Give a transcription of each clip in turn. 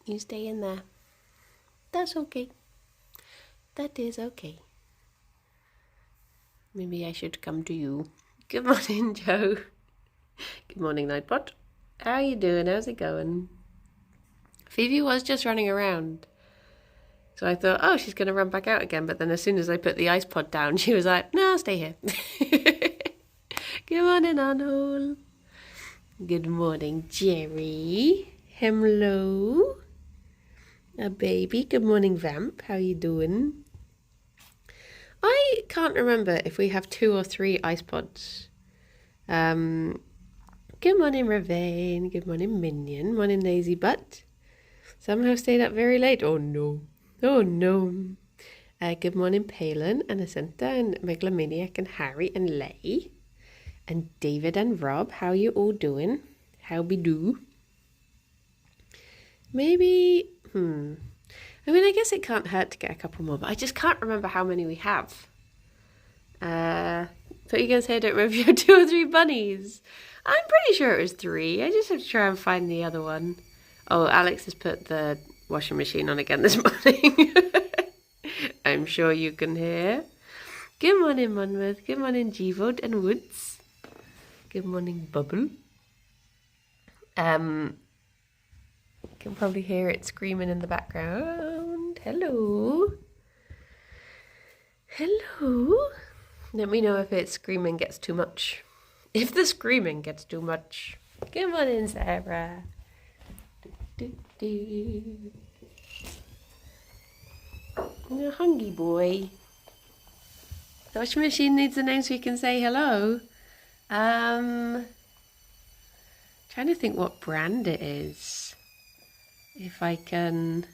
You stay in there. That's okay. That is okay. Maybe I should come to you. Good morning, Joe. Good morning, Nightbot. How are you doing? How's it going? Phoebe was just running around. So I thought, oh, she's going to run back out again. But then as soon as I put the ice pod down, she was like, no, I'll stay here. Good morning, Arnold. Good morning, Gerry. Hello. A baby. Good morning, Vamp. How you doing? I can't remember if we have 2 or 3 ice pods. Good morning, Ravane. Good morning, Minion. Morning, Lazy Butt. Some have stayed up very late. Oh, no. Oh, no. Good morning, Palin and Acinta and Megalomaniac and Harry and Lay. And David and Rob. How you all doing? How be do? Maybe, I mean, I guess it can't hurt to get a couple more, but I just can't remember how many we have. But you guys say I don't remember if you have 2 or 3 bunnies. I'm pretty sure it was 3. I just have to try and find the other one. Oh, Alex has put the washing machine on again this morning. I'm sure you can hear. Good morning, Monmouth. Good morning, Gvod and Woods. Good morning, Bubble. Can probably hear it screaming in the background. Hello. Hello. Let me know if its screaming gets too much. If the screaming gets too much. Good morning, Sarah. You're hungry, boy. The washing machine needs a name so we can say hello. Trying to think what brand it is. If I can.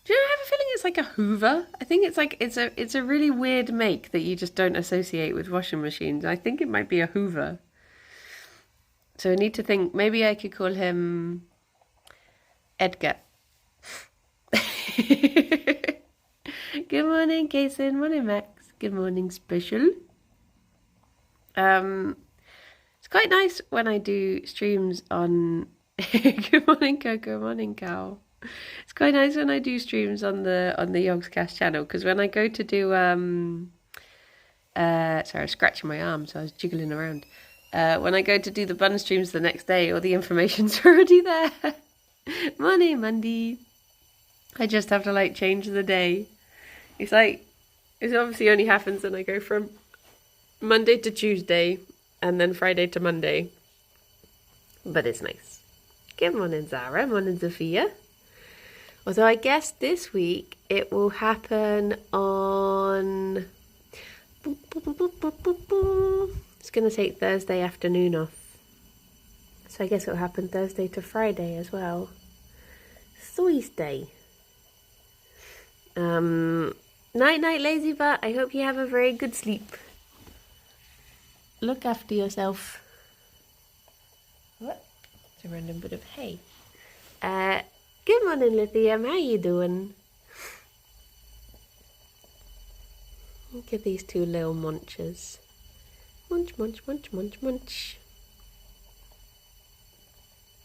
Do you know, I have a feeling it's like a Hoover. I think it's a really weird make that you just don't associate with washing machines. I think it might be a Hoover. So I need to think, maybe I could call him Edgar. Good morning, Kason. Morning, Max. Good morning, Special. It's quite nice when I do streams on... Good morning, Coco. Morning, Cal. It's quite nice when I do streams on the Yogscast channel, because when I go to do... sorry, I was scratching my arm, so I was jiggling around. When I go to do the bun streams the next day, all the information's already there. Morning, Monday. I just have to change the day. It obviously only happens when I go from Monday to Tuesday and then Friday to Monday. But it's nice. Good morning, Zara. Morning, Sophia. Although I guess this week it will happen on... It's going to take Thursday afternoon off. So I guess it'll happen Thursday to Friday as well. Thursday. Night, Lazy Butt. I hope you have a very good sleep. Look after yourself. What? It's a random bit of hay. Good morning, Lithium. How you doing? Look at these 2 little munchers. Munch, munch, munch, munch, munch.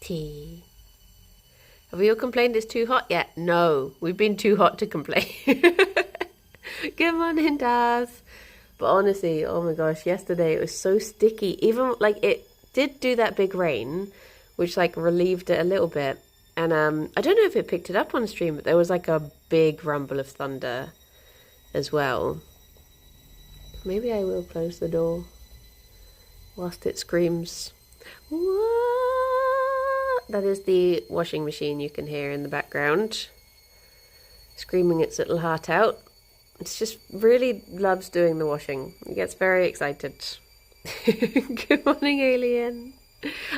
Tea. Have we all complained it's too hot yet? No, we've been too hot to complain. Good morning, Daz. But honestly, oh my gosh, yesterday it was so sticky. Even it did do that big rain, which relieved it a little bit. And I don't know if it picked it up on stream, but there was a big rumble of thunder as well. Maybe I will close the door whilst it screams. What? That is the washing machine you can hear in the background, screaming its little heart out. It's just really loves doing the washing. It gets very excited. Good morning, Alien.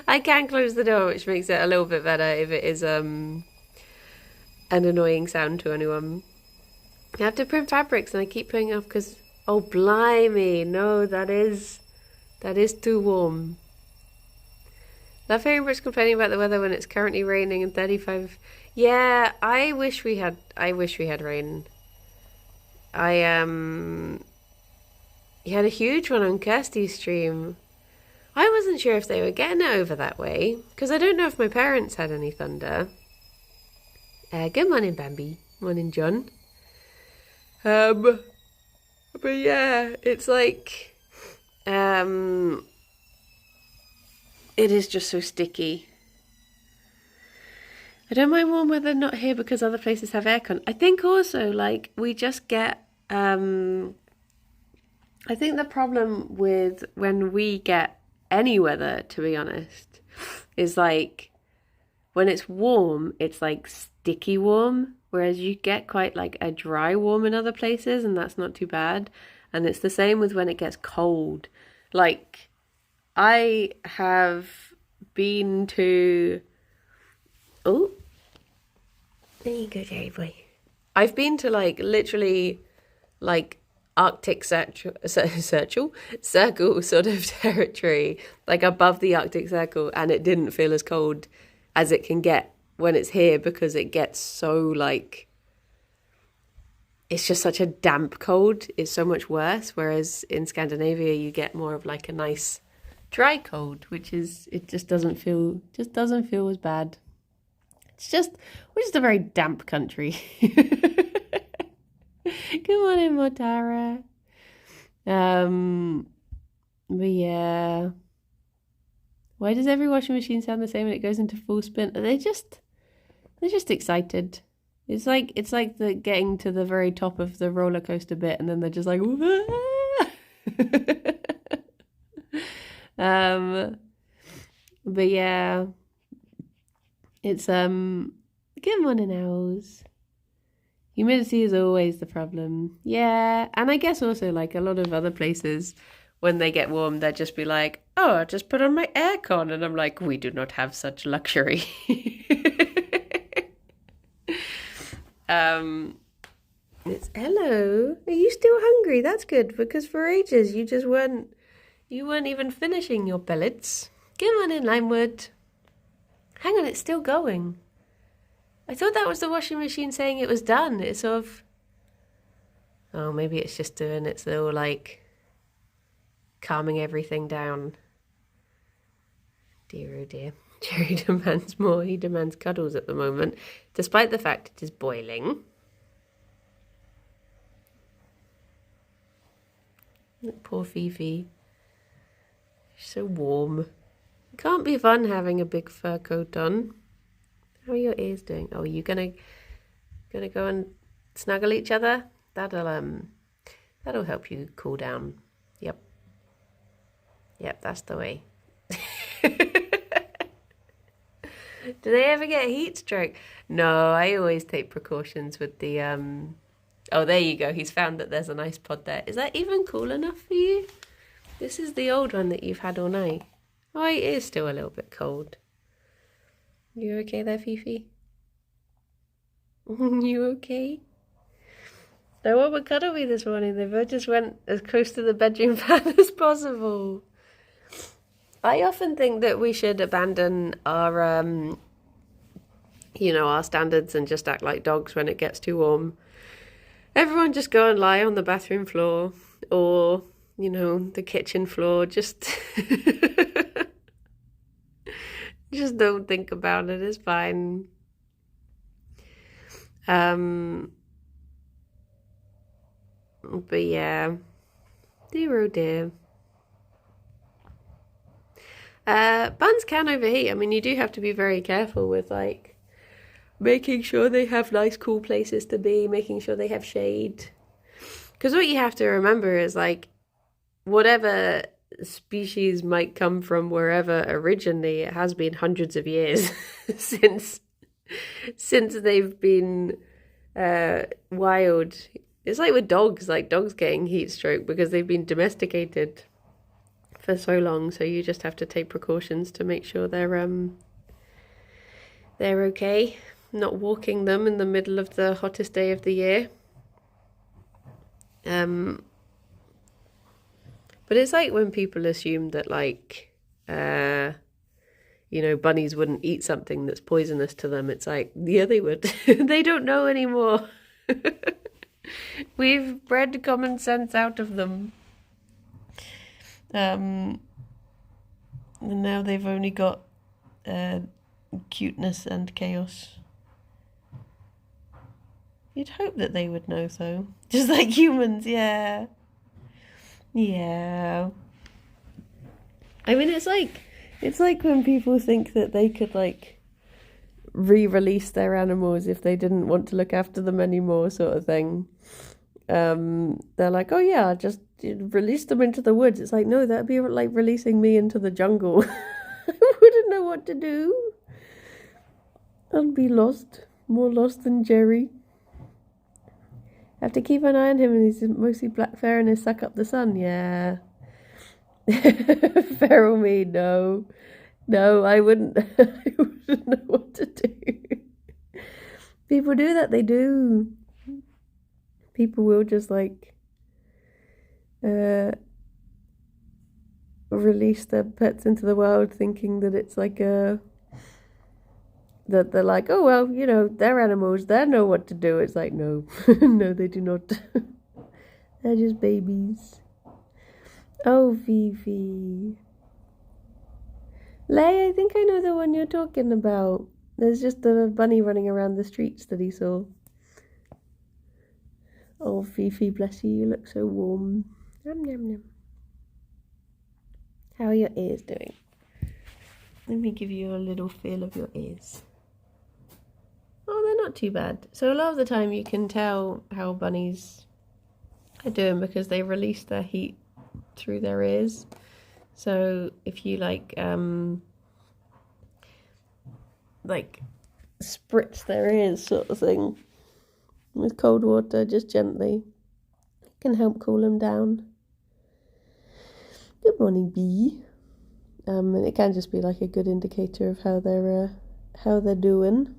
I can close the door, which makes it a little bit better if it is an annoying sound to anyone. I have to print fabrics and I keep putting it off because... Oh, blimey. No, that is too warm. Love hearing Brits complaining about the weather when it's currently raining and 35. Yeah, I wish we had rain. You had a huge one on Kirsty's stream. I wasn't sure if they were getting it over that way, because I don't know if my parents had any thunder. Good morning, Bambi. Morning, John. But yeah, it's like, it is just so sticky. I don't mind warm weather not here because other places have aircon. I think also, like, we just get, I think the problem with when we get any weather, to be honest, is like, when it's warm, it's like sticky warm, whereas you get quite like a dry warm in other places, and that's not too bad. And it's the same with when it gets cold. Like, I have been to... Oh, there you go, Jerry boy. I've been to like literally like Arctic circle sort of territory, like above the Arctic Circle, and it didn't feel as cold as it can get when it's here, because it gets so like, it's just such a damp cold. It's so much worse, whereas in Scandinavia you get more of like a nice dry cold, which is, it just doesn't feel as bad. We're just a very damp country. Good morning, Motara. But yeah. Why does every washing machine sound the same when it goes into full spin? They're just excited. It's like the getting to the very top of the roller coaster bit, and then they're just like, but yeah. It's good morning, owls. Humidity is always the problem. Yeah, and I guess also like a lot of other places, when they get warm, they'll just be like, oh, I'll just put on my aircon. And I'm like, we do not have such luxury. It's hello. Are you still hungry? That's good, because for ages you weren't even finishing your pellets. Good morning, Limewood. Hang on, it's still going. I thought that was the washing machine saying it was done. It's sort of... Oh, maybe it's just doing its little, like, calming everything down. Dear, oh dear. Jerry demands more. He demands cuddles at the moment, despite the fact it is boiling. Poor Fifi. She's so warm. It can't be fun having a big fur coat on. How are your ears doing? Oh, you gonna go and snuggle each other? That'll help you cool down. Yep, that's the way. Do they ever get heat stroke? No, I always take precautions with the Oh, there you go. He's found that there's an ice pod there. Is that even cool enough for you? This is the old one that you've had all night. Oh, it is still a little bit cold. You okay there, Fifi? You okay? No one would cuddle me this morning. They both just went as close to the bedroom fan as possible. I often think that we should abandon our, our standards and just act like dogs when it gets too warm. Everyone just go and lie on the bathroom floor or, the kitchen floor. Just, just don't think about it. It's fine. But yeah, dear oh dear. Buns can overheat. I mean, you do have to be very careful with making sure they have nice cool places to be, making sure they have shade. Because what you have to remember is whatever species might come from wherever originally, it has been hundreds of years since they've been wild. It's like with dogs, dogs getting heat stroke because they've been domesticated for so long. So you just have to take precautions to make sure they're okay. Not walking them in the middle of the hottest day of the year. But it's like when people assume that bunnies wouldn't eat something that's poisonous to them. It's like, yeah, they would. They don't know anymore. We've bred common sense out of them. And now they've only got cuteness and chaos. You'd hope that they would know, though. Just like humans, yeah. Yeah. I mean, it's like when people think that they could, like, re-release their animals if they didn't want to look after them anymore, sort of thing. They're like, oh yeah, just release them into the woods. It's like, no, that'd be like releasing me into the jungle. I wouldn't know what to do. I'd be lost, more lost than Gerry. I have to keep an eye on him, and he's mostly black fur and his suck up the sun. Yeah. Feral me, no, I wouldn't. I wouldn't know what to do. People do that. They do. People will just like release their pets into the world, thinking that it's like that they're like, oh well, you know, they're animals, they know what to do. It's like, no, no, they do not. They're just babies. Oh, Vivi. Lay, I think I know the one you're talking about. There's just a bunny running around the streets that he saw. Oh, Fifi, bless you, you look so warm. Yum, yum, yum. How are your ears doing? Let me give you a little feel of your ears. Oh, they're not too bad. So a lot of the time you can tell how bunnies are doing because they release their heat through their ears. So if you like spritz their ears sort of thing with cold water, just gently, it can help cool them down. Good morning, bee. And it can just be like a good indicator of how they're doing.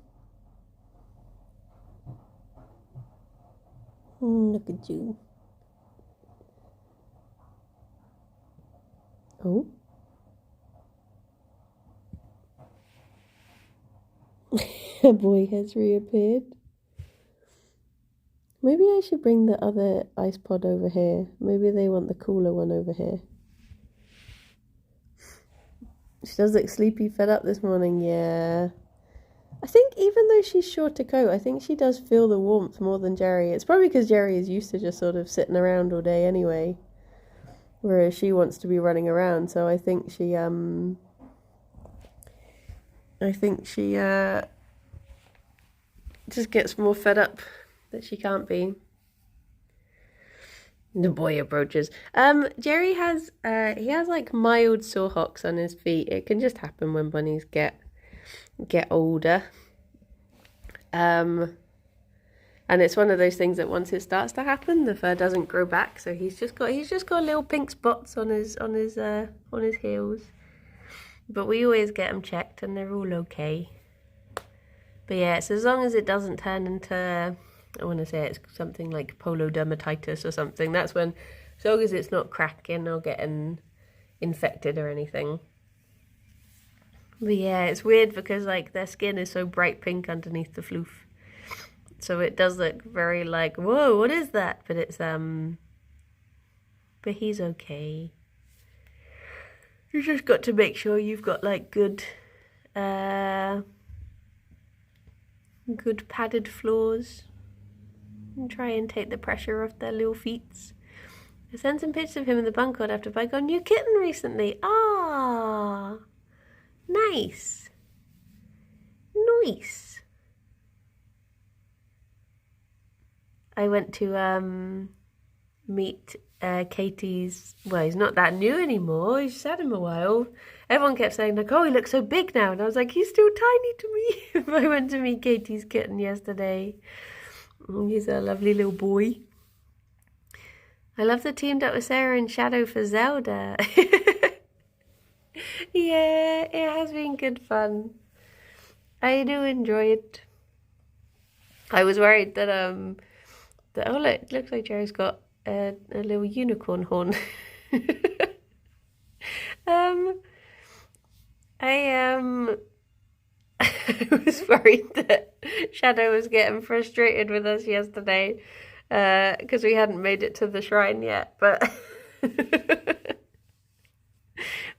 Look at you. Oh. A boy has reappeared. Maybe I should bring the other ice pod over here. Maybe they want the cooler one over here. She does look sleepy, fed up this morning, yeah. I think even though she's short to coat, I think she does feel the warmth more than Gerry. It's probably because Gerry is used to just sort of sitting around all day anyway. Whereas she wants to be running around, so I think she just gets more fed up that she can't be. The boy approaches. Gerry has he has like mild sore hocks on his feet. It can just happen when bunnies get older. And it's one of those things that once it starts to happen, the fur doesn't grow back. So he's just got little pink spots on his heels. But we always get them checked, and they're all okay. But yeah, so as long as it doesn't turn into, I want to say it's something like polodermatitis or something. That's when, as long as it's not cracking or getting infected or anything. But yeah, it's weird because like their skin is so bright pink underneath the floof. So it does look very like, whoa, what is that? But it's, but he's okay. You just got to make sure you've got like good padded floors. And try and take the pressure off their little feet. I sent some pictures of him in the bunker after I got a new kitten recently. Ah, nice. Nice. I went to meet Katie's, well, he's not that new anymore, he's just had him a while. Everyone kept saying like, oh, he looks so big now, and I was like, he's still tiny to me. I went to meet Katie's kitten yesterday. He's a lovely little boy. I love the teamed up with Sarah and Shadow for Zelda. Yeah, it has been good fun. I do enjoy it. I was worried that oh look, it looks like Gerry's got a little unicorn horn. I was worried that Shadow was getting frustrated with us yesterday because we hadn't made it to the shrine yet, but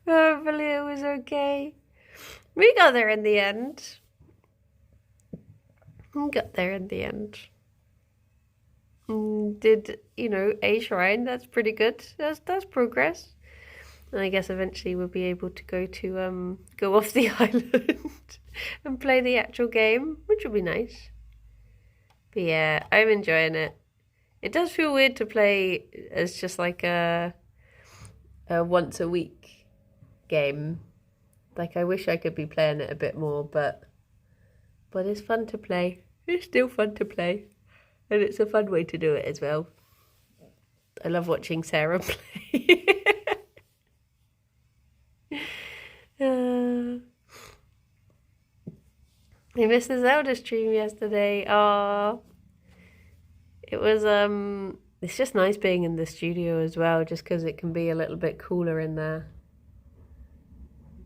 Hopefully it was okay. We got there in the end. Did, a shrine. That's pretty good. That's progress. And I guess eventually we'll be able to go off the island and play the actual game, which will be nice. But yeah, I'm enjoying it. It does feel weird to play as just like a once a week game. Like, I wish I could be playing it a bit more, but it's fun to play. It's still fun to play. And it's a fun way to do it as well. I love watching Sarah play. I missed the Zelda stream yesterday. Oh, it was, it's just nice being in the studio as well, just because it can be a little bit cooler in there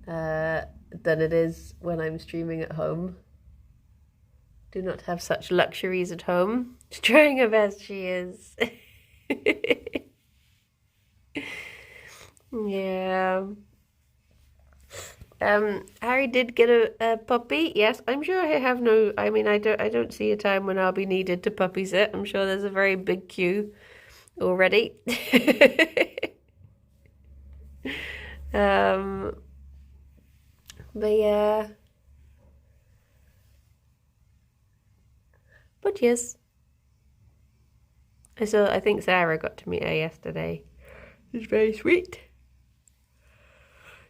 than it is when I'm streaming at home. Do not have such luxuries at home. She's trying her best, she is. Yeah. Harry did get a puppy. Yes, I'm sure I don't see a time when I'll be needed to puppy sit. I'm sure there's a very big queue already. But yeah. But yes. I think Sarah got to meet her yesterday. It's very sweet.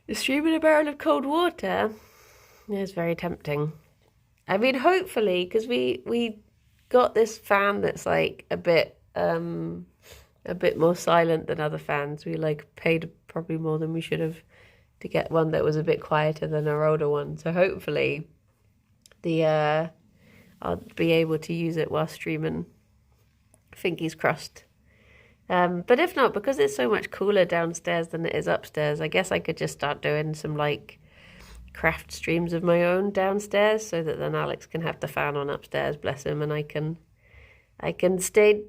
The stream in a barrel of cold water is very tempting. I mean, hopefully, because we got this fan that's like a bit more silent than other fans. We paid probably more than we should have to get one that was a bit quieter than our older one. So hopefully, I'll be able to use it while streaming. Fingers crossed. But if not, because it's so much cooler downstairs than it is upstairs, I guess I could just start doing some craft streams of my own downstairs, so that then Alex can have the fan on upstairs, bless him, and I can stay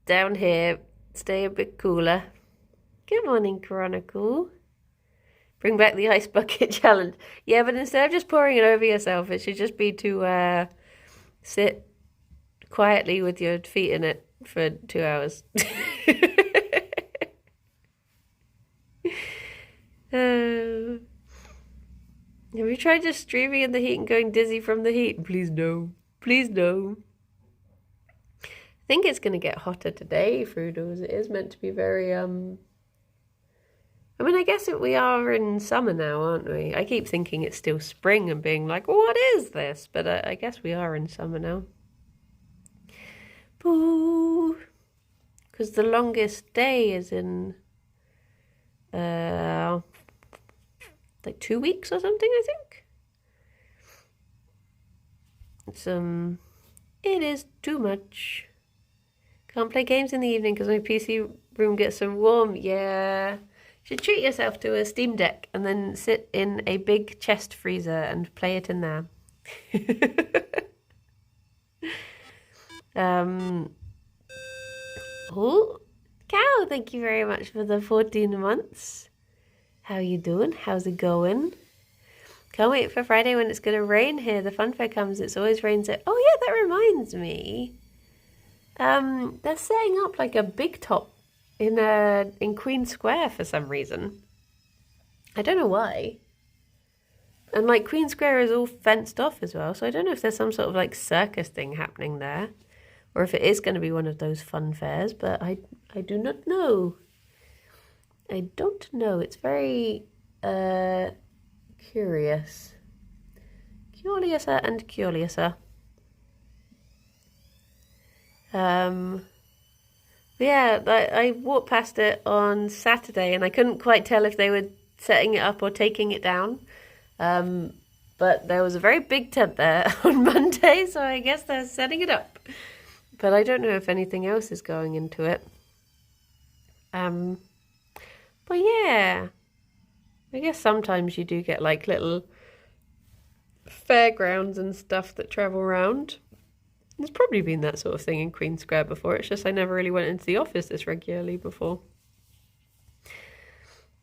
down here, stay a bit cooler. Good morning, Chronicle. Bring back the ice bucket challenge. Yeah, but instead of just pouring it over yourself, it should just be to sit quietly with your feet in it for 2 hours. Have you tried just streaming in the heat and going dizzy from the heat? Please no. Please no. I think it's going to get hotter today, Frodo, as it is meant to be very, I mean, I guess we are in summer now, aren't we? I keep thinking it's still spring and being like, what is this? But I guess we are in summer now. Boo! Because the longest day is in, 2 weeks or something, I think. It is too much. Can't play games in the evening because my PC room gets so warm. Yeah. Should treat yourself to a Steam Deck and then sit in a big chest freezer and play it in there. Oh, Cow, thank you very much for the 14 months. How you doing? How's it going? Can't wait for Friday when it's going to rain here. The fun fair comes. It's always rains. Oh, yeah, that reminds me. They're setting up a big top in Queen Square for some reason. I don't know why. And Queen Square is all fenced off as well. So I don't know if there's some sort of circus thing happening there, or if it is going to be one of those fun fairs. But I do not know. I don't know. It's very curious. Curiouser and curiouser. Yeah, I walked past it on Saturday and I couldn't quite tell if they were setting it up or taking it down. But there was a very big tent there on Monday, so I guess they're setting it up. But I don't know if anything else is going into it. But yeah, I guess sometimes you do get little fairgrounds and stuff that travel around. There's probably been that sort of thing in Queen Square before. It's just I never really went into the office this regularly before.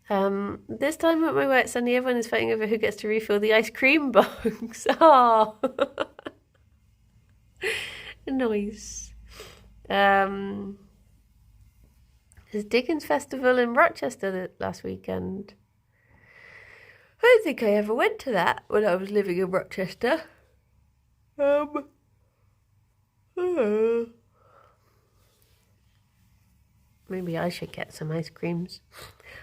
This time at my work, Sunday, everyone is fighting over who gets to refill the ice cream box. Oh, nice. There's Dickens Festival in Rochester last weekend. I don't think I ever went to that when I was living in Rochester. Maybe I should get some ice creams.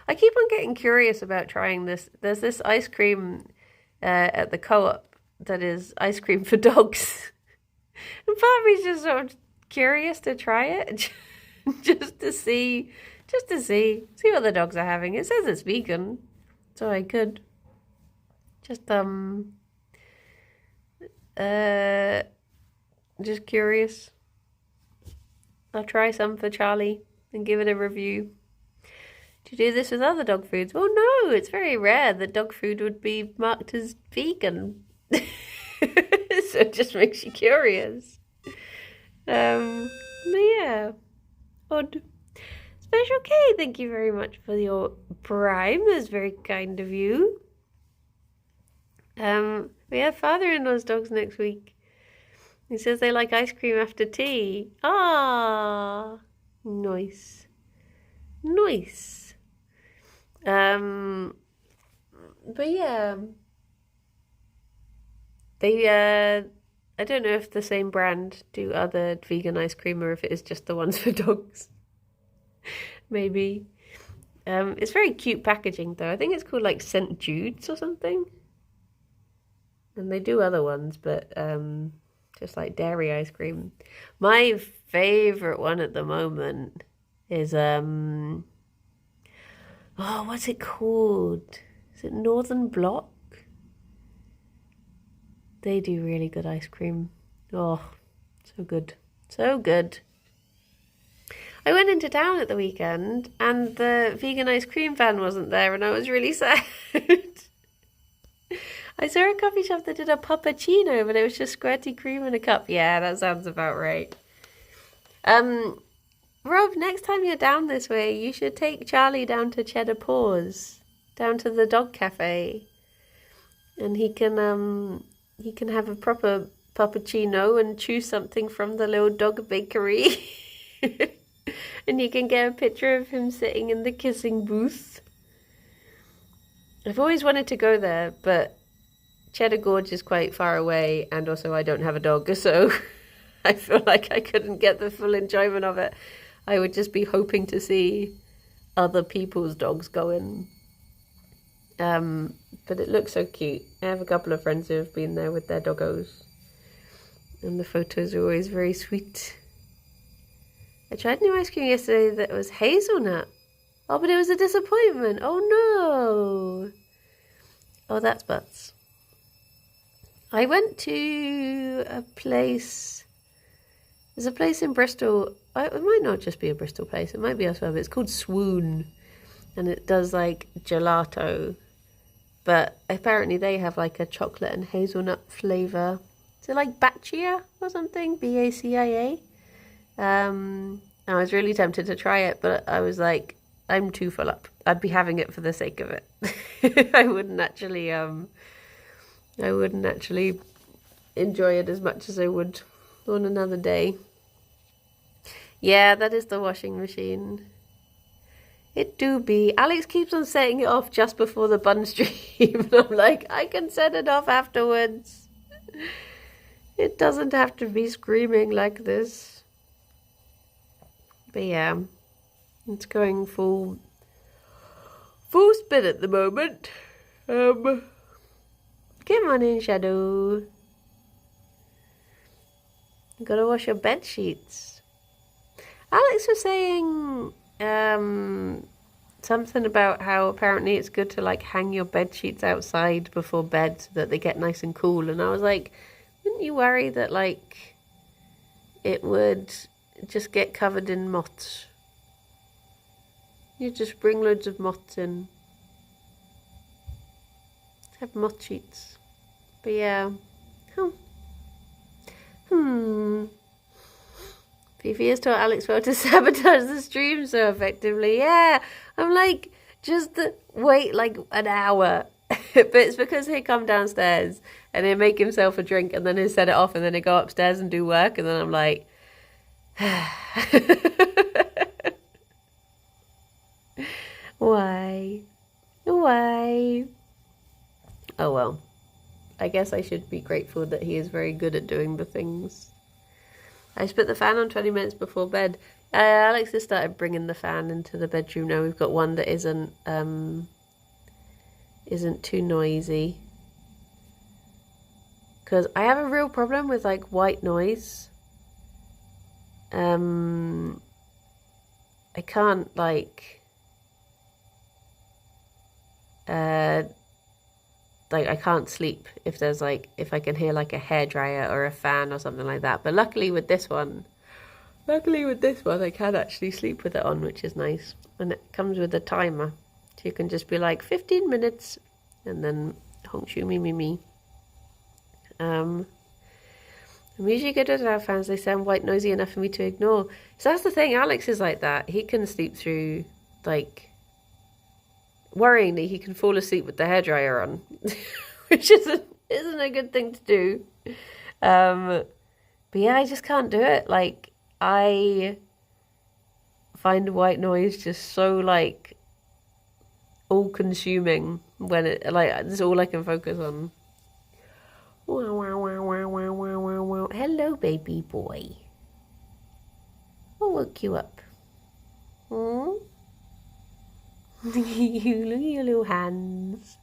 I keep on getting curious about trying this. There's this ice cream at the co-op that is ice cream for dogs. And part of me is just sort of curious to try it. just to see what the dogs are having. It says it's vegan, so I could just curious. I'll try some for Charlie and give it a review. Do you do this with other dog foods? Oh no, it's very rare that dog food would be marked as vegan. So it just makes you curious. Yeah, odd. Special K, thank you very much for your prime. That's very kind of you. We have father-in-law's dogs next week. He says they like ice cream after tea. Ah, nice. But yeah, they I don't know if the same brand do other vegan ice cream or if it is just the ones for dogs. Maybe. It's very cute packaging though. I think it's called like St. Jude's or something. And they do other ones, but just like dairy ice cream. My favorite one at the moment is what's it called? Is it Northern Block? They do really good ice cream. Oh, so good. So good. I went into town at the weekend and the vegan ice cream van wasn't there and I was really sad. I saw a coffee shop that did a puppuccino, but it was just squirty cream in a cup. Yeah, that sounds about right. Rob, next time you're down this way, you should take Charlie down to Cheddar Paws, down to the dog cafe, and he can have a proper puppuccino and choose something from the little dog bakery, and you can get a picture of him sitting in the kissing booth. I've always wanted to go there, but Cheddar Gorge is quite far away, and also I don't have a dog, so I feel like I couldn't get the full enjoyment of it. I would just be hoping to see other people's dogs going. But it looks so cute. I have a couple of friends who have been there with their doggos, and the photos are always very sweet. I tried new ice cream yesterday that was hazelnut. Oh, but it was a disappointment. Oh no. Oh, that's butts. I went to a place. There's a place in Bristol. It might not just be a Bristol place. It might be elsewhere, but it's called Swoon. And it does like gelato. But apparently they have like a chocolate and hazelnut flavour. Is it like Baccia or something? Bacia? I was really tempted to try it, but I was like, I'm too full up. I'd be having it for the sake of it. I wouldn't actually enjoy it as much as I would on another day. Yeah, that is the washing machine. It do be. Alex keeps on setting it off just before the bun stream. And I'm like, I can set it off afterwards. It doesn't have to be screaming like this. But yeah, it's going full spin at the moment. Come on in, Shadow. You gotta wash your bed sheets. Alex was saying something about how apparently it's good to like hang your bed sheets outside before bed so that they get nice and cool. And I was like, wouldn't you worry that like it would just get covered in moths? You just bring loads of moths in. Have moth sheets. But yeah. Fifi has taught Alex well to sabotage the stream so effectively. Yeah. I'm like, Just wait like an hour. But it's because he'd come downstairs and he'd make himself a drink and then he'd set it off and then he'd go upstairs and do work and then I'm like, why? Why? Oh well. I guess I should be grateful that he is very good at doing the things. I just put the fan on 20 minutes before bed. Alex has started bringing the fan into the bedroom now. We've got one that isn't too noisy. Because I have a real problem with like white noise. I can't like I can't sleep if there's like if I can hear like a hairdryer or a fan or something like that. But luckily with this one I can actually sleep with it on, which is nice. And it comes with a timer. So you can just be like 15 minutes and then honk shoo me me me. I'm usually good at our fans. They sound white noisy enough for me to ignore. So that's the thing, Alex is like that. He can sleep through like worryingly, he can fall asleep with the hairdryer on, which isn't a good thing to do. But yeah, I just can't do it. Like, I find white noise just so like all-consuming when it like it's all I can focus on. Wow, wow, wow, wow, wow, wow, wow, wow. Hello, baby boy. What woke you up? Hmm? Look at your little hands.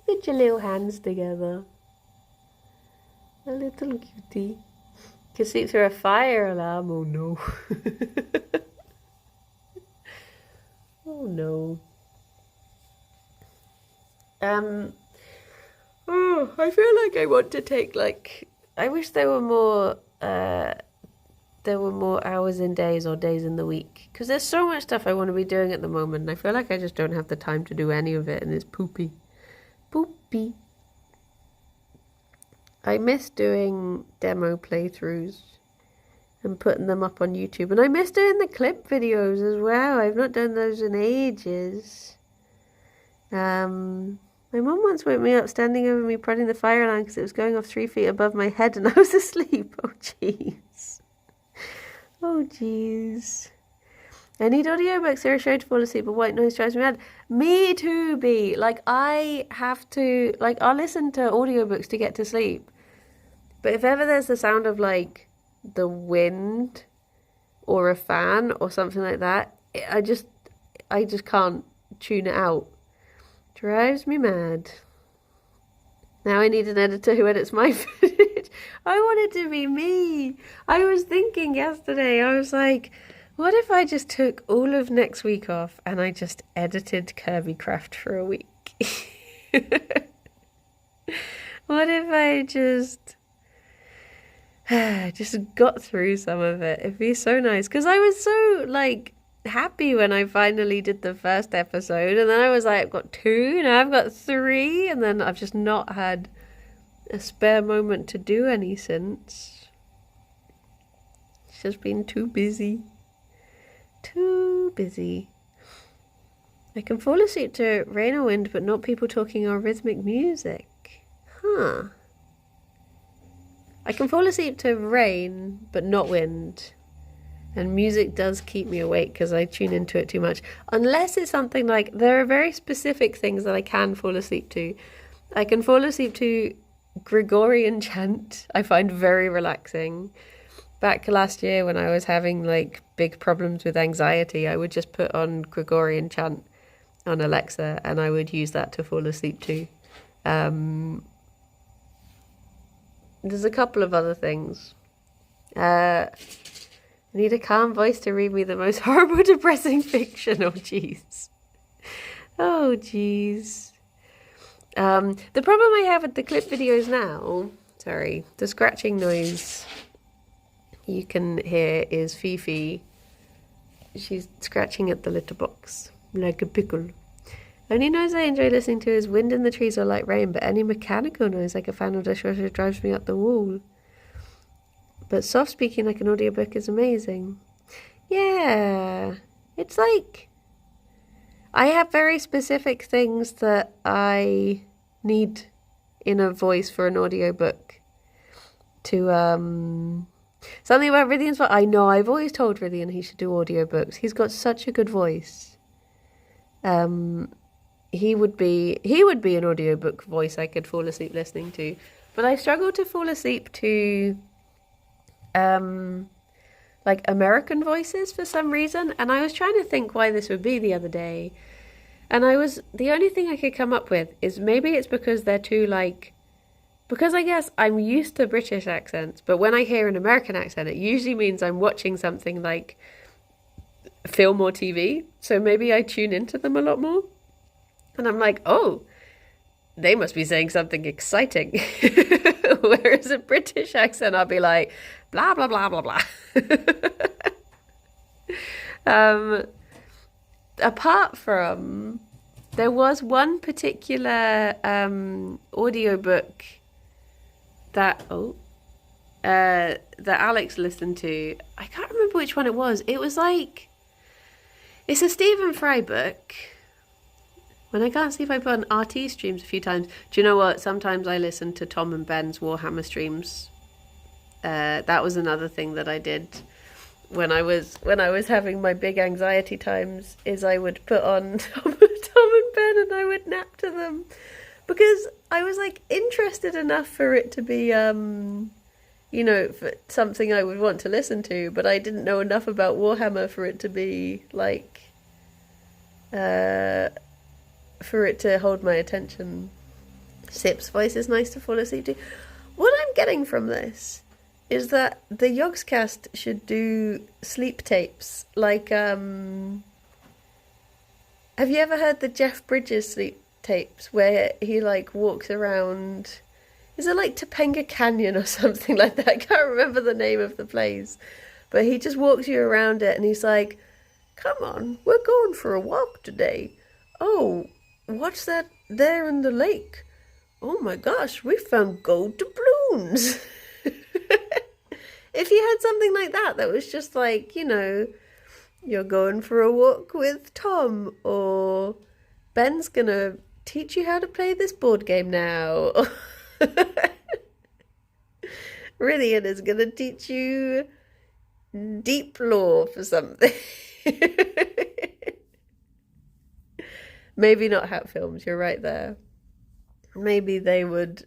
Look at your little hands together. A little cutie. Can sleep through a fire alarm. Oh no. Oh no. Oh, I feel like I want to take like. I wish there were more hours in days or days in the week, because there's so much stuff I want to be doing at the moment and I feel like I just don't have the time to do any of it and it's poopy. I miss doing demo playthroughs and putting them up on YouTube, and I miss doing the clip videos as well. I've not done those in ages. My mum once woke me up standing over me prodding the fire alarm because it was going off 3 feet above my head and I was asleep. Oh jeez. Oh, jeez. I need audiobooks. They're a show to fall asleep, but white noise drives me mad. Me too, B. Like, I have to... Like, I'll listen to audiobooks to get to sleep. But if ever there's the sound of, like, the wind or a fan or something like that, I just can't tune it out. Drives me mad. Now I need an editor who edits my footage. I want it to be me. I was thinking yesterday, I was like, what if I just took all of next week off and I just edited Kirby Craft for a week? What if I just got through some of it? It'd be so nice. Because I was so, like, happy when I finally did the first episode, and then I was like, I've got 2, now I've got 3, and then I've just not had a spare moment to do any since. It's just been too busy. Too busy. I can fall asleep to rain or wind, but not people talking or rhythmic music. Huh. I can fall asleep to rain, but not wind. And music does keep me awake because I tune into it too much. Unless it's something like, there are very specific things that I can fall asleep to. I can fall asleep to Gregorian chant. I find very relaxing. Back last year when I was having like big problems with anxiety, I would just put on Gregorian chant on Alexa and I would use that to fall asleep to. There's a couple of other things. I need a calm voice to read me the most horrible, depressing fiction. Oh, jeez. Oh, jeez. The problem I have with the clip videos now, sorry, the scratching noise you can hear is Fifi. She's scratching at the litter box like a pickle. Only noise I enjoy listening to is wind in the trees or light rain, but any mechanical noise like a fan or dishwasher drives me up the wall. But soft speaking like an audiobook is amazing. Yeah. It's like... I have very specific things that I need in a voice for an audiobook to something about Rithian's voice. I know I've always told Rithian he should do audiobooks. He's got such a good voice. He would be an audiobook voice I could fall asleep listening to. But I struggle to fall asleep to like American voices for some reason, and I was trying to think why this would be the other day. And the only thing I could come up with is maybe it's because they're too because I guess I'm used to British accents, but when I hear an American accent, it usually means I'm watching something like film or TV. So maybe I tune into them a lot more. And I'm like, oh, they must be saying something exciting. Whereas a British accent, I'll be like, blah, blah, blah, blah, blah. Apart from, there was one particular audiobook that Alex listened to. I can't remember which one it was. It was like, it's a Stephen Fry book. When I can't sleep, I put on RT streams a few times. Do you know what? Sometimes I listen to Tom and Ben's Warhammer streams. That was another thing that I did when I was having my big anxiety times, is I would put on Tom and Ben and I would nap to them, because I was like interested enough for it to be for something I would want to listen to, but I didn't know enough about Warhammer for it to be like for it to hold my attention. Sip's voice is nice to fall asleep to. What I'm getting from this is that the Yogscast should do sleep tapes. Like, have you ever heard the Jeff Bridges sleep tapes where he like walks around? Is it like Topanga Canyon or something like that? I can't remember the name of the place. But he just walks you around it and he's like, come on, we're going for a walk today. Oh, what's that there in the lake? Oh my gosh, we found gold doubloons. If you had something like that was just like, you're going for a walk with Tom, or Ben's gonna teach you how to play this board game now. Rithian is gonna teach you deep lore for something. Maybe not Hat Films, you're right there. Maybe they would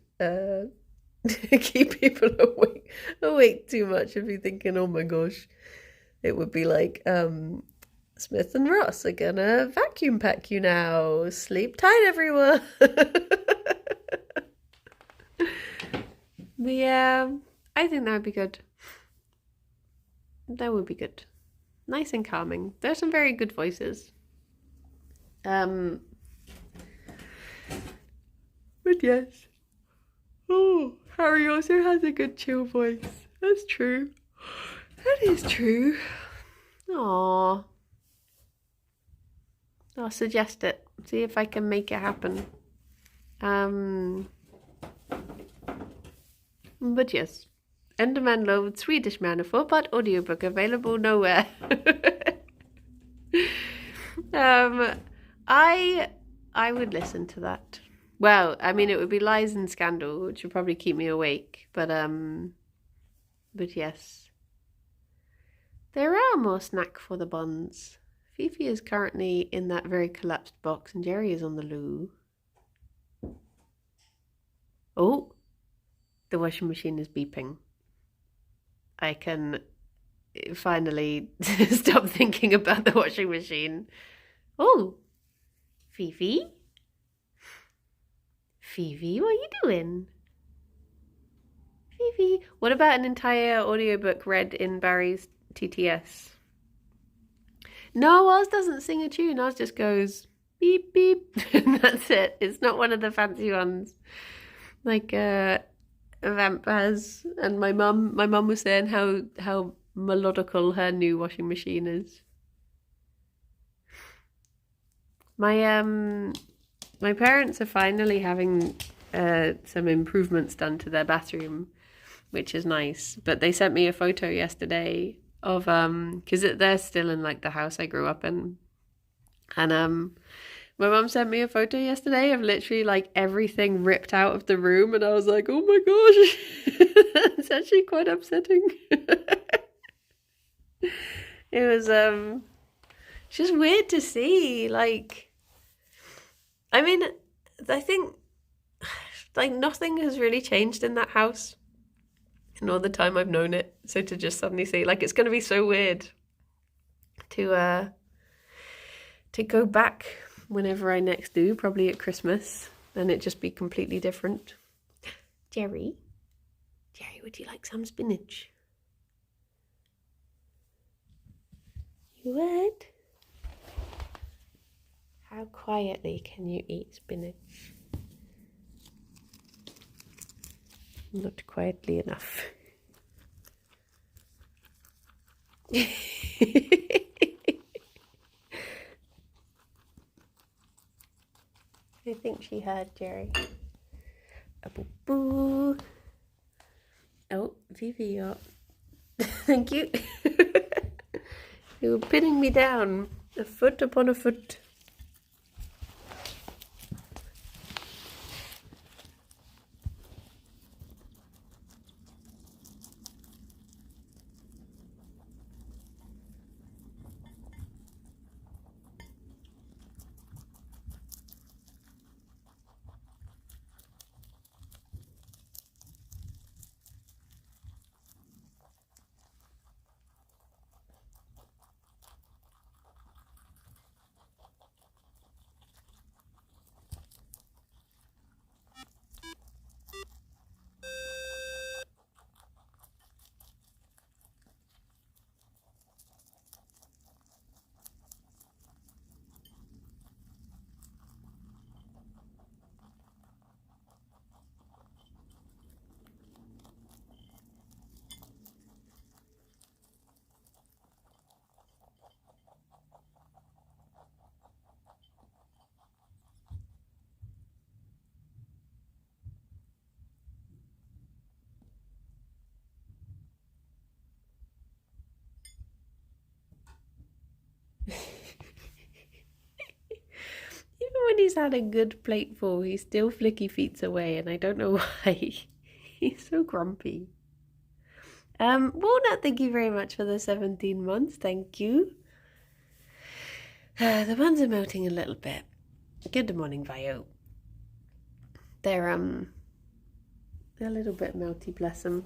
keep people awake too much if you're thinking, oh my gosh. It would be like, Smith and Ross are gonna vacuum pack you now. Sleep tight, everyone. But yeah, I think that would be good. That would be good. Nice and calming. There's some very good voices. But yes. Oh, Harry also has a good chill voice. That's true. That is true. Aww. I'll suggest it. See if I can make it happen. But yes. Enderman Loathed Swedish Man, a 4-part audiobook available nowhere. I would listen to that. Well, I mean, it would be Lies and Scandal, which would probably keep me awake. But yes. There are more snack for the buns. Fifi is currently in that very collapsed box and Gerry is on the loo. Oh, the washing machine is beeping. I can finally stop thinking about the washing machine. Oh, Fifi? Fifi, what are you doing? Fifi. What about an entire audiobook read in Barry's TTS? No, Oz doesn't sing a tune. Oz just goes beep, beep. And that's it. It's not one of the fancy ones like Vamp has. And my mum was saying how melodical her new washing machine is. My parents are finally having some improvements done to their bathroom, which is nice. But they sent me a photo yesterday of because they're still in like the house I grew up in, And my mum sent me a photo yesterday of literally like everything ripped out of the room, and I was like, oh my gosh, it's actually quite upsetting. It was just weird to see. Like, I mean, I think like nothing has really changed in that house in all the time I've known it. So to just suddenly see, like, it's going to be so weird to go back whenever I next do, probably at Christmas, and it just be completely different. Gerry, would you like some spinach? You would? How quietly can you eat spinach? Not quietly enough. I think she heard Gerry. A boo boo. Oh, Vivi, thank you. You were pinning me down, a foot upon a foot. Even when he's had a good plateful, he's still flicky feets away, and I don't know why. He's so grumpy. Walnut, thank you very much for the 17 months. Thank you. The buns are melting a little bit. Good morning, Vio. They're a little bit melty, bless them.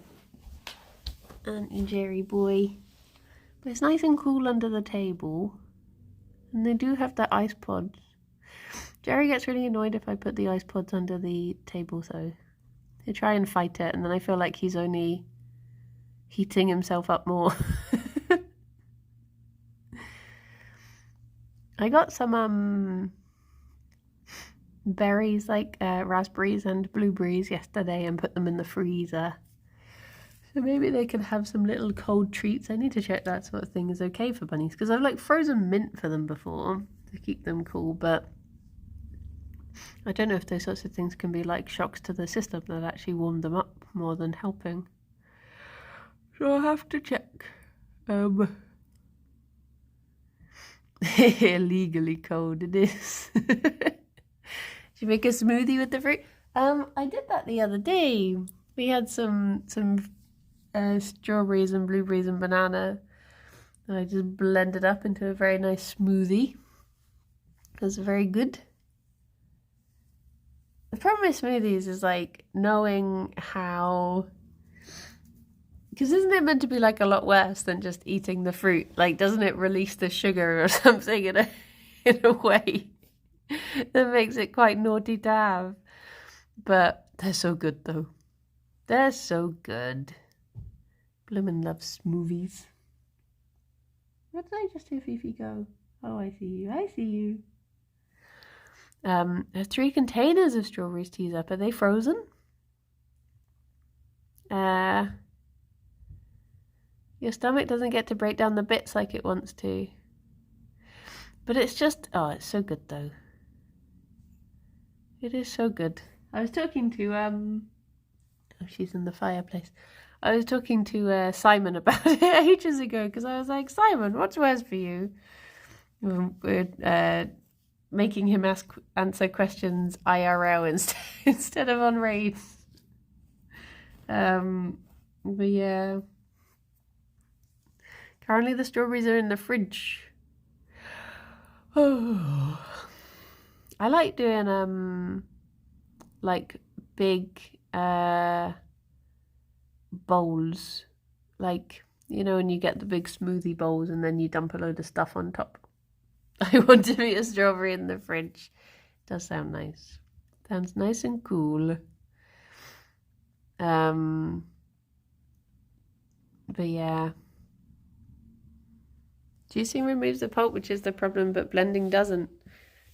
And Gerry boy. But it's nice and cool under the table. And they do have the ice pods. Gerry gets really annoyed if I put the ice pods under the table, so he'll try and fight it, and then I feel like he's only heating himself up more. I got some berries, like raspberries and blueberries yesterday, and put them in the freezer. So maybe they can have some little cold treats. I need to check that sort of thing is okay for bunnies, because I've like frozen mint for them before to keep them cool, but I don't know if those sorts of things can be like shocks to the system that actually warm them up more than helping. So I'll have to check. Illegally cold it is. Did you make a smoothie with the fruit? I did that the other day. We had some strawberries and blueberries and banana, and I just blended up into a very nice smoothie. It was very good. The problem with smoothies is like knowing how, because isn't it meant to be like a lot worse than just eating the fruit? Like, doesn't it release the sugar or something in a way that makes it quite naughty to have? But they're so good though. They're so good. Bloomin' loves smoothies. Where did I just hear Fifi go? Oh, I see you. I see you. There's 3 containers of strawberries to use up. Are they frozen? Your stomach doesn't get to break down the bits like it wants to. But it's just, oh, it's so good though. It is so good. I was talking to, oh, she's in the fireplace. I was talking to Simon about it ages ago, because I was like, Simon, what's worse for you? We're making him answer questions IRL instead of on raid. But yeah. Currently the strawberries are in the fridge. Oh. I like doing like big bowls, like, you know, when you get the big smoothie bowls and then you dump a load of stuff on top. I want to eat a strawberry in the fridge. Does sound nice. Sounds nice and cool. But yeah. Juicing removes the pulp, which is the problem, but blending doesn't.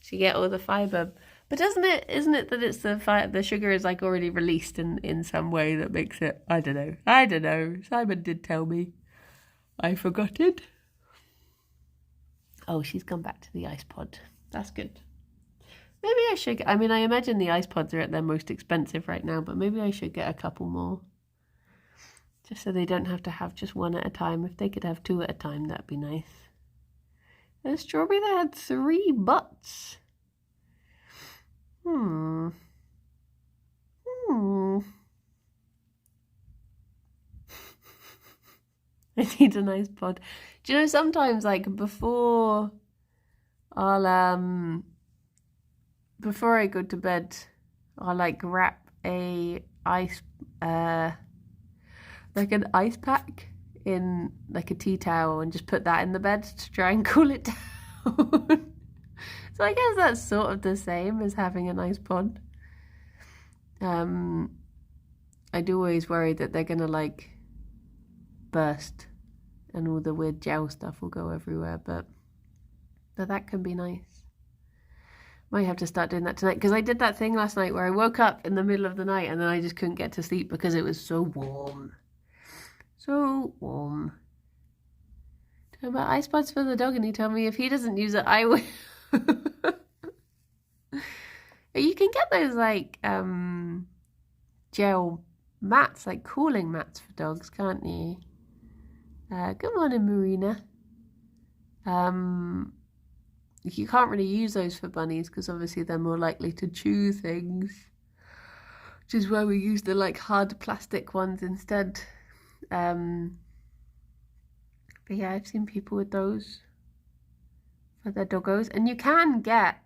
So you get all the fibre. But isn't it that it's the sugar is like already released in some way that makes it, I don't know. Simon did tell me. I forgot it. Oh, she's gone back to the ice pod. That's good. Maybe I should, I imagine the ice pods are at their most expensive right now, but maybe I should get a couple more. Just so they don't have to have just one at a time. If they could have two at a time, that'd be nice. A strawberry that had 3 butts. I need a nice pod. Do you know, sometimes, like, before I go to bed, I'll like wrap a ice like an ice pack in like a tea towel and just put that in the bed to try and cool it down. So I guess that's sort of the same as having an ice pod. I do always worry that they're gonna like burst and all the weird gel stuff will go everywhere, but that can be nice. Might have to start doing that tonight, because I did that thing last night where I woke up in the middle of the night and then I just couldn't get to sleep because it was so warm. So warm. Talking about ice pods for the dog, and he told me if he doesn't use it, I will. You can get those like gel mats, like cooling mats for dogs, can't you? Good morning, Marina. You can't really use those for bunnies because obviously they're more likely to chew things, which is why we use the like hard plastic ones instead. But yeah, I've seen people with those for their doggos, and you can get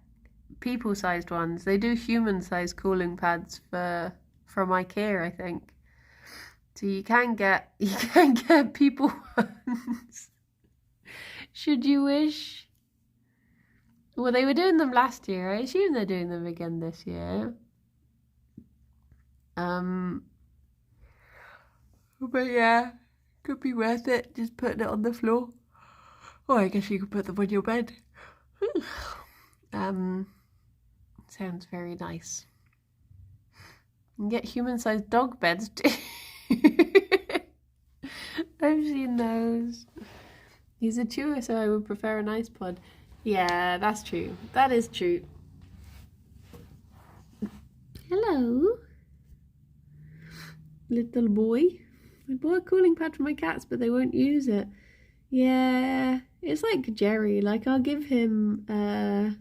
people-sized ones. They do human-sized cooling pads from IKEA, I think. So you can get people ones. Should you wish? Well, they were doing them last year. I assume they're doing them again this year. But yeah, could be worth it. Just putting it on the floor. Or I guess you could put them on your bed. Sounds very nice. You can get human-sized dog beds too. I've seen those. He's a chewer, so I would prefer an ice pod. Yeah, that's true. That is true. Hello, little boy. I bought a cooling pad for my cats, but they won't use it. Yeah, it's like Gerry. Like I'll give him an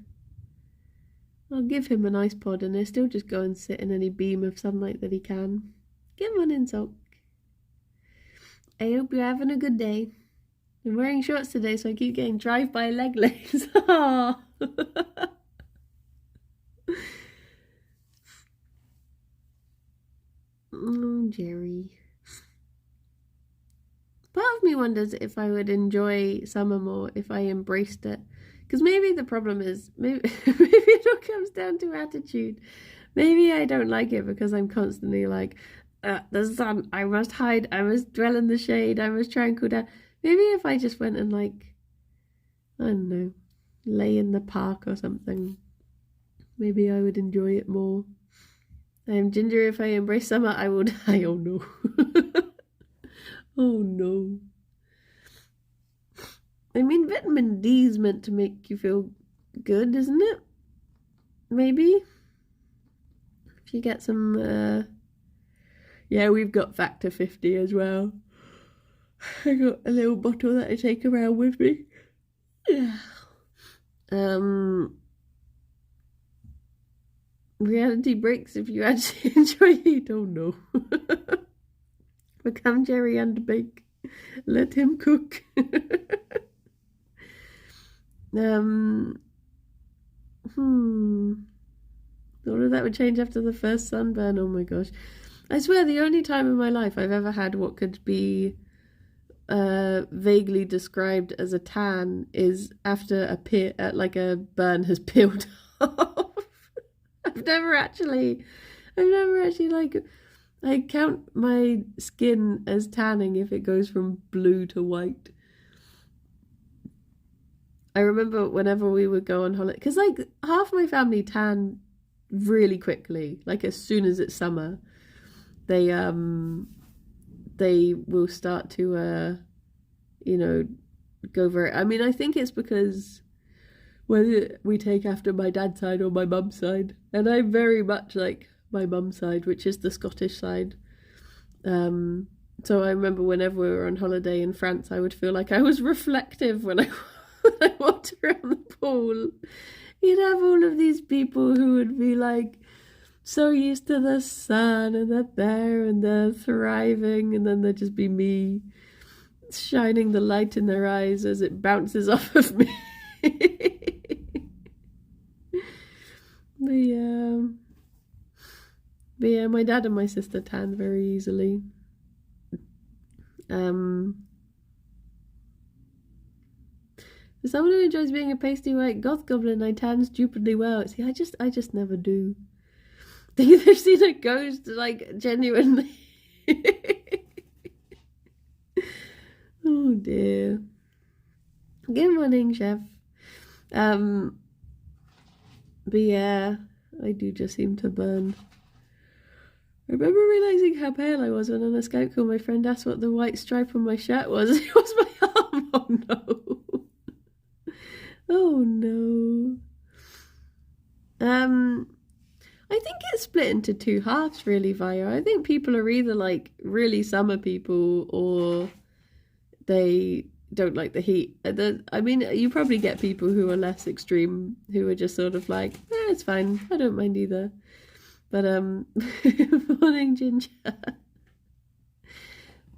ice pod, and he'll still just go and sit in any beam of sunlight that he can. Get one in, Sock. I hope you're having a good day. I'm wearing shorts today, so I keep getting drive-by leg lays. Oh, Gerry. Part of me wonders if I would enjoy summer more if I embraced it. Because maybe the problem is, maybe it all comes down to attitude. Maybe I don't like it because I'm constantly like, the sun, I must hide, I must dwell in the shade, I must try and cool down. Maybe if I just went and like, I don't know, lay in the park or something, maybe I would enjoy it more. Ginger, if I embrace summer, I will die. Oh no. Oh no. I mean, vitamin D is meant to make you feel good, isn't it? Maybe. If you get some, yeah, we've got Factor 50 as well. I got a little bottle that I take around with me. Yeah. Reality breaks if you actually enjoy it. Oh no. Become Gerry and bake. Let him cook. All of that would change after the first sunburn. Oh my gosh. I swear the only time in my life I've ever had what could be vaguely described as a tan is after a burn has peeled off. I've never actually like, I count my skin as tanning if it goes from blue to white. I remember whenever we would go on holiday, because like half my family tan really quickly, like as soon as it's summer, they will start to go very. I mean, I think it's because whether we take after my dad's side or my mum's side, and I'm very much like my mum's side, which is the Scottish side. So I remember whenever we were on holiday in France, I would feel like I was reflective when I walked around the pool. You'd have all of these people who would be like so used to the sun and they're there and they're thriving, and then there'd just be me shining the light in their eyes as it bounces off of me. But yeah, my dad and my sister tan very easily. For someone who enjoys being a pasty white goth goblin, I tan stupidly well. See, I just never do. Think they've seen a ghost, like, genuinely. Oh dear. Good morning, chef. But yeah, I do just seem to burn. I remember realising how pale I was when on a scout call my friend asked what the white stripe on my shirt was. It was my arm. Oh no. Oh no. I think it's split into two halves really, Via. I think people are either like really summer people or they don't like the heat. I mean, you probably get people who are less extreme, who are just sort of like, it's fine, I don't mind either. But morning, Ginger.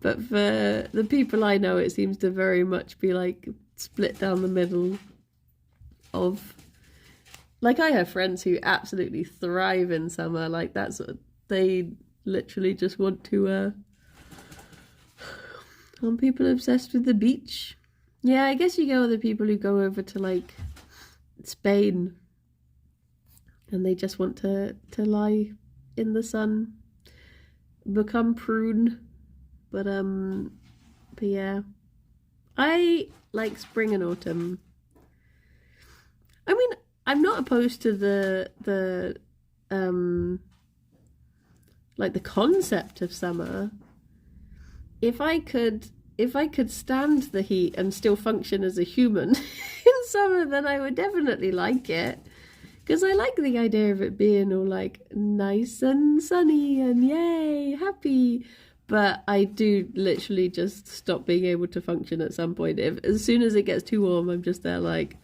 But for the people I know, it seems to very much be like split down the middle of, like, I have friends who absolutely thrive in summer. Like, that's what they literally just want to some people obsessed with the beach. Yeah, I guess you get other people who go over to like Spain and they just want to lie in the sun, become prune. But yeah, I like spring and autumn. I mean, I'm not opposed to the like the concept of summer. If I could stand the heat and still function as a human in summer, then I would definitely like it. Because I like the idea of it being all like nice and sunny and yay, happy. But I do literally just stop being able to function at some point. As soon as it gets too warm, I'm just there like,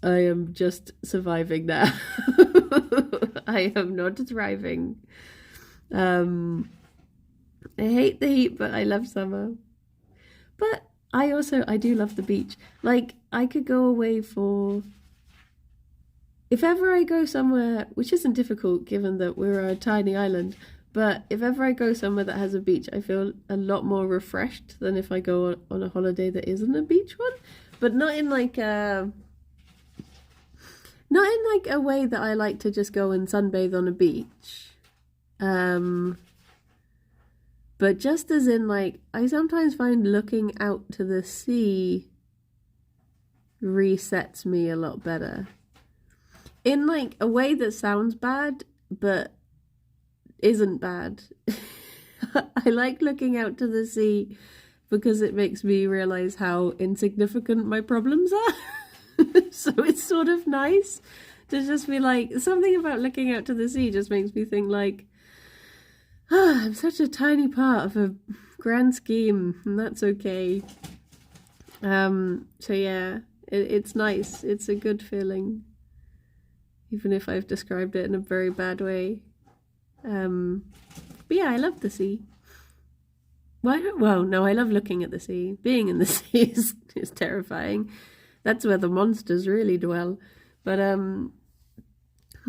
I am just surviving now. I am not thriving. I hate the heat, but I love summer. But I do love the beach. Like, I could go away for... If ever I go somewhere, which isn't difficult given that we're a tiny island, but if ever I go somewhere that has a beach, I feel a lot more refreshed than if I go on a holiday that isn't a beach one. But not in like a way that I like to just go and sunbathe on a beach. But just as in like, I sometimes find looking out to the sea resets me a lot better. In like a way that sounds bad, but isn't bad. I like looking out to the sea because it makes me realize how insignificant my problems are. So it's sort of nice to just be like, something about looking out to the sea just makes me think like, I'm such a tiny part of a grand scheme, and that's okay. So yeah, It's nice. It's a good feeling, even if I've described it in a very bad way. But yeah, I love the sea. Well, no, I love looking at the sea. Being in the sea is terrifying. That's where the monsters really dwell. But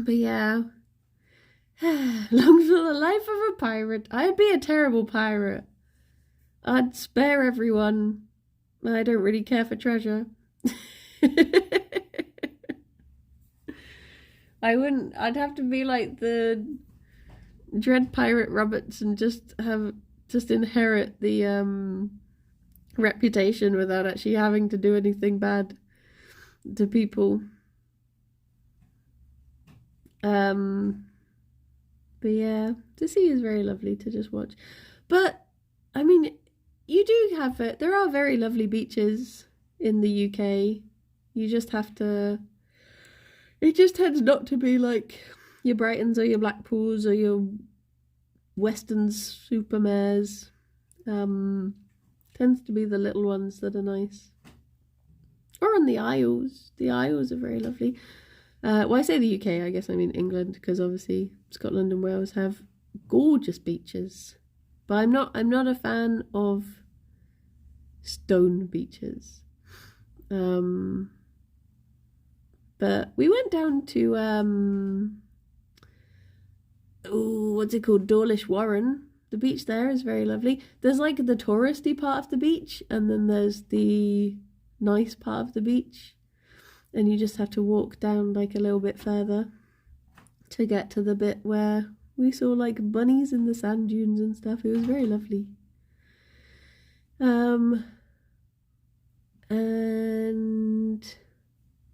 yeah. Long for the life of a pirate. I'd be a terrible pirate. I'd spare everyone. I don't really care for treasure. I'd have to be like the Dread Pirate Roberts and just inherit the reputation without actually having to do anything bad to people. But yeah, the sea is very lovely to just watch. But I mean, you do have it. There are very lovely beaches in the UK. You just have to. It just tends not to be like your Brightons or your Blackpools or your Westons, Supermares. Tends to be the little ones that are nice. Or on the Isles. The Isles are very lovely. Well, I say the UK, I guess I mean England, because obviously Scotland and Wales have gorgeous beaches. But I'm not a fan of stone beaches. But we went down to what's it called? Dawlish Warren. The beach there is very lovely. There's like the touristy part of the beach, and then there's the nice part of the beach. And you just have to walk down like a little bit further to get to the bit where we saw like bunnies in the sand dunes and stuff. It was very lovely. And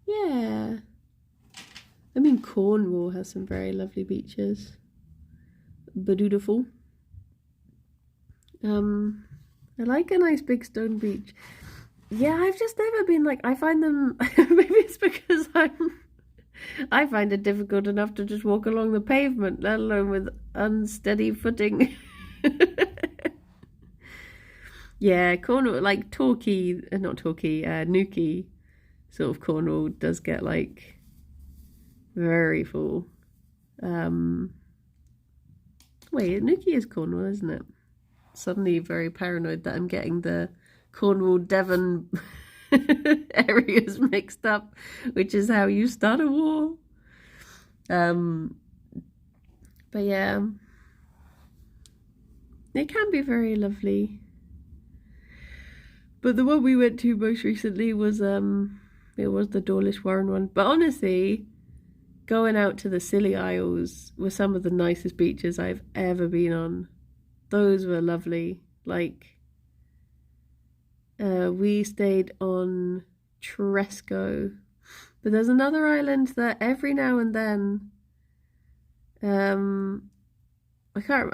yeah, I mean Cornwall has some very lovely beaches. Beautiful. I like a nice big stone beach. Yeah, I've just never been like, I find them, maybe it's because I find it difficult enough to just walk along the pavement, let alone with unsteady footing. Yeah, Cornwall, like Newquay, sort of Cornwall does get like very full. Wait, Newquay is Cornwall, isn't it? Suddenly very paranoid that I'm getting the Cornwall, Devon areas mixed up, which is how you start a war. But yeah, it can be very lovely. But the one we went to most recently was it was the Dawlish Warren one. But honestly, going out to the Scilly Isles were some of the nicest beaches I've ever been on. Those were lovely. Like, we stayed on Tresco, but there's another island that every now and then, I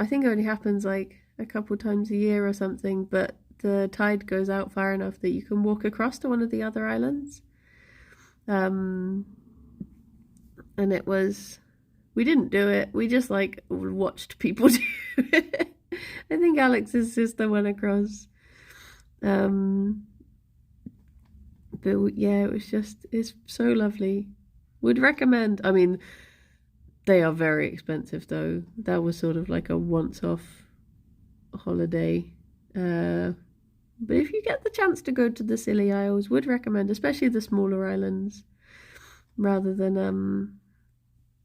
think it only happens like a couple times a year or something, but the tide goes out far enough that you can walk across to one of the other islands. And we didn't do it, we just like watched people do it. I think Alex's sister went across. But yeah, it's so lovely. Would recommend. I mean, they are very expensive though. That was sort of like a once-off holiday. But if you get the chance to go to the Scilly Isles, would recommend, especially the smaller islands, rather than I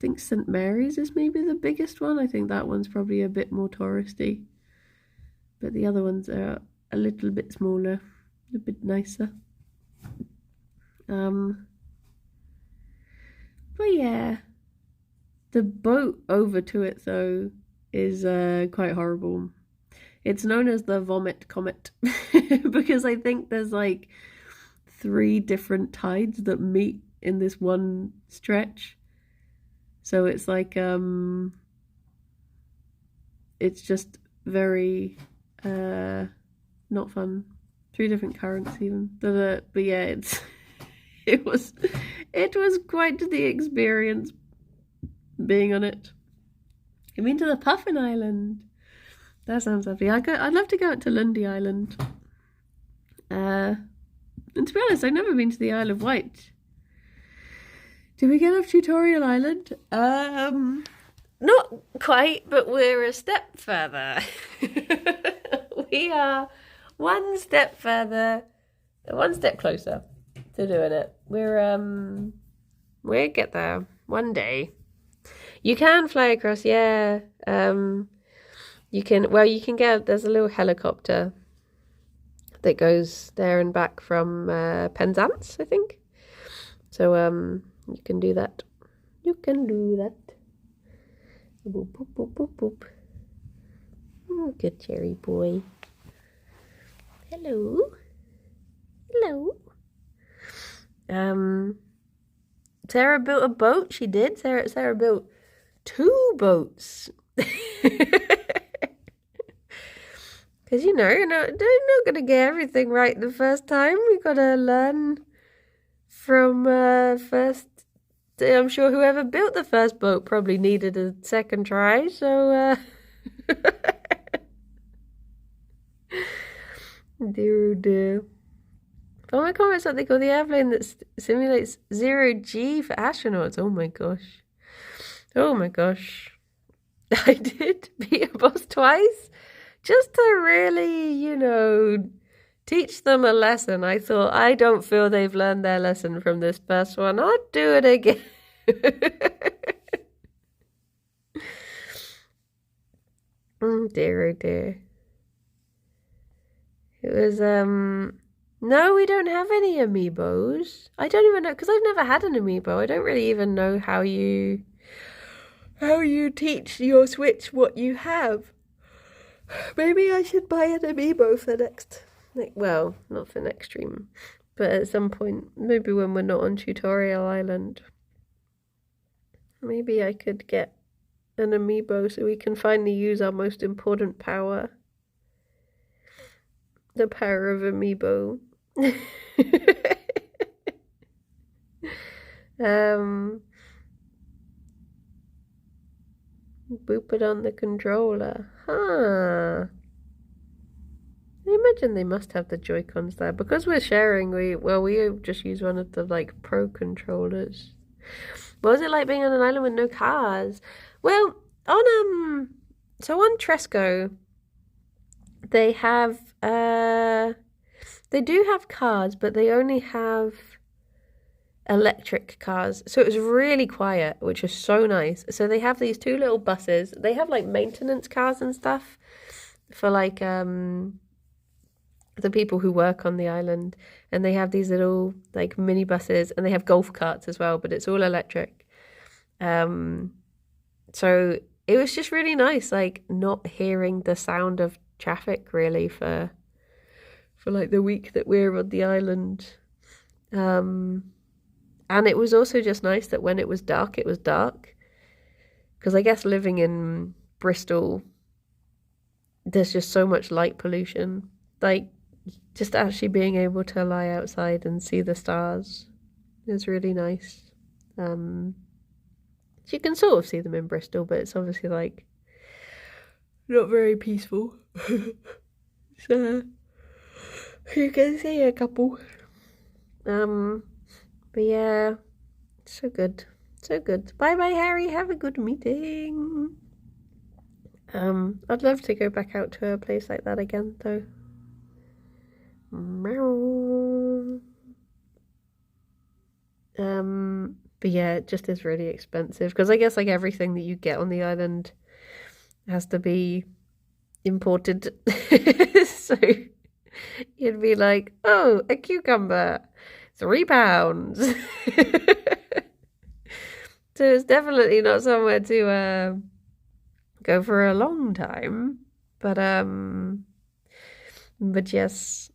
think St Mary's is maybe the biggest one. I think that one's probably a bit more touristy, but the other ones are a little bit smaller, a bit nicer. But yeah, the boat over to it though is quite horrible. It's known as the Vomit Comet because I think there's like 3 different tides that meet in this one stretch. So it's like it's just very not fun. 3 different currents even. But yeah, it was quite the experience being on it. I've been to the Puffin Island. That sounds lovely. I'd love to go out to Lundy Island. And to be honest, I've never been to the Isle of Wight. Did we get off Tutorial Island? Not quite, but we're a step further. We are one step further, one step closer to doing it. We'll get there one day. You can fly across, yeah. You can get, there's a little helicopter that goes there and back from Penzance, I think. So you can do that. You can do that. Boop, boop, boop, boop, boop. Oh, good cherry boy. Hello. Hello. Sarah built a boat. She did. Sarah built 2 boats. Because, you're not going to get everything right the first time. We got to learn from first. I'm sure whoever built the first boat probably needed a second try. So, dear, oh dear. Oh, I can't something called the airplane that simulates 0G for astronauts. Oh my gosh. Oh my gosh. I did beat a boss twice just to really, teach them a lesson. I thought, I don't feel they've learned their lesson from this first one. I'll do it again. Oh dear, oh dear. It was, no, we don't have any amiibos. I don't even know, because I've never had an amiibo. I don't really even know how you teach your Switch what you have. Maybe I should buy an amiibo for next, well, not for next stream, but at some point, maybe when we're not on Tutorial Island, maybe I could get an amiibo so we can finally use our most important power. The power of amiibo. Boop it on the controller. Huh. I imagine they must have the Joy-Cons there. Because we're sharing, we just use one of the, pro controllers. What was it like being on an island with no cars? Well, on Tresco, they have, they do have cars, but they only have electric cars. So it was really quiet, which was so nice. So they have these 2 little buses. They have, maintenance cars and stuff for, the people who work on the island. And they have these little, mini buses, and they have golf carts as well, but it's all electric. So it was just really nice, not hearing the sound of traffic really for the week that we're on the island. And it was also just nice that when it was dark, because I guess living in Bristol, there's just so much light pollution. Just actually being able to lie outside and see the stars is really nice. So you can sort of see them in Bristol, but it's obviously not very peaceful. So you can see a couple. But yeah, so good. So good. Bye bye, Harry. Have a good meeting. I'd love to go back out to a place like that again, though. Meow. But yeah, it just is really expensive, because I guess everything that you get on the island has to be imported. So you'd be like, oh, a cucumber, £3. So it's definitely not somewhere to go for a long time. But yes.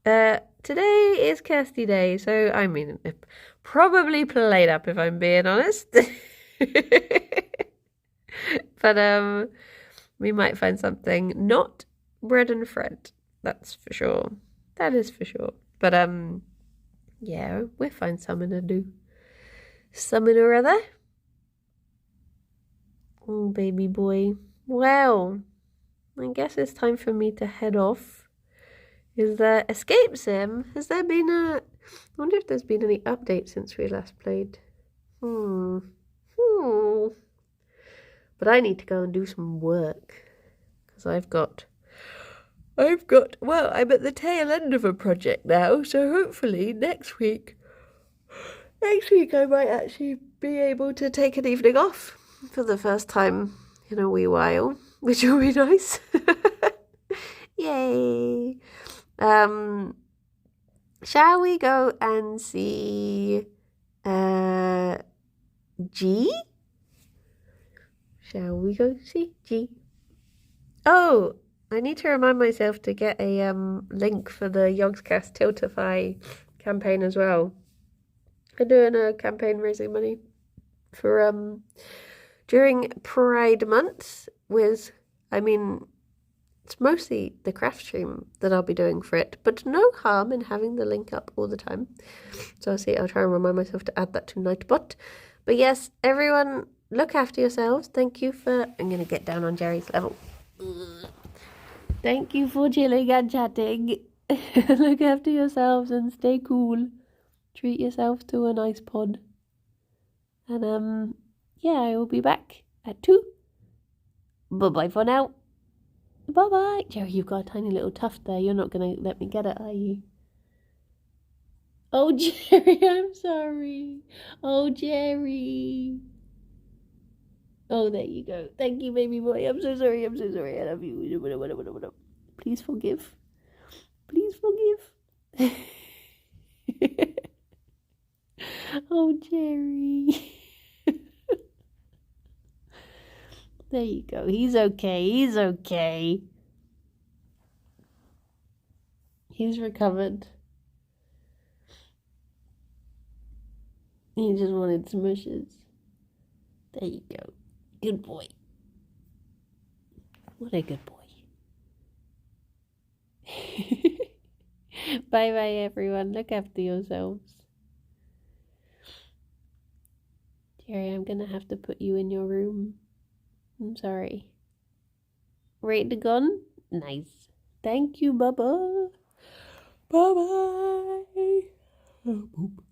Today is Kirsty Day, so I mean, it probably played up if I'm being honest. But we might find something not bread and Fred. That's for sure. That is for sure. But yeah, we'll find something to do. Something or other. Oh, baby boy. Well, I guess it's time for me to head off is the escape sim. Has there been I wonder if there's been any updates since we last played. But I need to go and do some work. Because well, I'm at the tail end of a project now, so hopefully next week I might actually be able to take an evening off for the first time in a wee while, which will be nice. Yay! Shall we go and see G? Shall we go see G? Oh, I need to remind myself to get a link for the Yogscast Tiltify campaign as well. I'm doing a campaign raising money for during Pride Month with, it's mostly the craft stream that I'll be doing for it, but no harm in having the link up all the time. So I'll try and remind myself to add that to Nightbot. But yes, everyone, look after yourselves. Thank you for, I'm going to get down on Gerry's level. Thank you for chilling and chatting. Look after yourselves and stay cool. Treat yourself to a nice pod. And yeah, I will be back at 2. Bye-bye for now. Bye-bye. Gerry, you've got a tiny little tuft there. You're not going to let me get it, are you? Oh, Gerry, I'm sorry. Oh, Gerry. Oh, there you go. Thank you, baby boy. I'm so sorry. I love you. Please forgive. Please forgive. Oh, Gerry. There you go. He's okay. He's recovered. He just wanted smushes. There you go. Good boy. What a good boy. Bye-bye, everyone. Look after yourselves. Gerry, I'm going to have to put you in your room. I'm sorry. Ready to go? Nice. Thank you, Bubba. Bye-bye. Oh, boop.